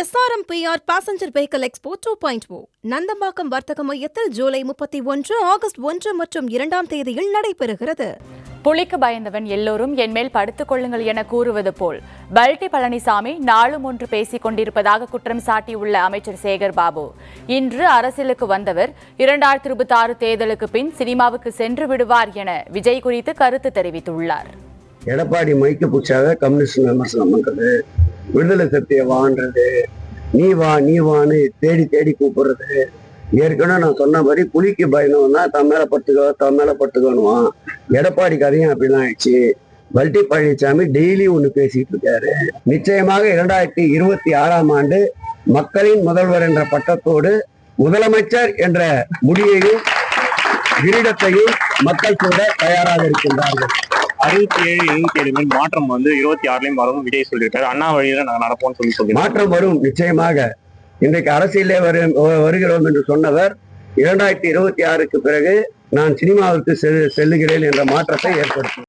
SRMPR Passenger Vehicle Expo 2.0 Nandambakkam வர்த்தக மையத்தில் July 31, August 1 மற்றும் 2ஆம் தேதியில் நடைபெறுகிறது. புலிக்கு பயந்தவன் எல்லோரும் என்மேல் படுத்துக் கொள்ளுங்கள் என கூறுவது போல் பல்டி பழனிசாமி நாளும் ஒன்று பேசிக் கொண்டிருப்பதாக குற்றம் சாட்டியுள்ள அமைச்சர் சேகர் பாபு இன்று அரசியலுக்கு வந்தவர் 2026 தேர்தலுக்கு பின் சினிமாவுக்கு சென்று விடுவார் என விஜய் குறித்து கருத்து தெரிவித்துள்ளார். எடப்பாடி மைக்கு பூச்சாக கம்யூனிஸ்ட் விமர்சனம் பண்றது, விடுதலை சக்தியை வான்றது, நீ வான்னு தேடி தேடி கூப்பிடுறது. ஏற்கனவே நான் சொன்ன மாதிரி புலிக்கு பயணம்னா தன் மேல பட்டுக்கணுவான். எடப்பாடி கதையும் அப்படிலாம் ஆயிடுச்சு. பல்டி பழனிசாமி டெய்லி ஒண்ணு பேசிட்டு இருக்காரு. நிச்சயமாக 2026ஆம் ஆண்டு மக்களின் முதல்வர் என்ற பட்டத்தோடு முதலமைச்சர் என்ற முடியையும் கிரீடத்தையும் மக்கள் கூட தயாராக இருக்கின்றார்கள். 67, 77 மாற்றம் 26லயும் வரும் விஜய் சொல்லியிருக்காரு. அண்ணா வழியில நாங்க நடப்போம்னு சொல்லி மாற்றம் வரும். நிச்சயமாக இன்றைக்கு அரசியலே வருகிறோம் என்று சொன்னவர் 2026க்கு பிறகு நான் சினிமாவிற்கு செல்லுகிறேன் என்ற மாற்றத்தை ஏற்படுத்தும்.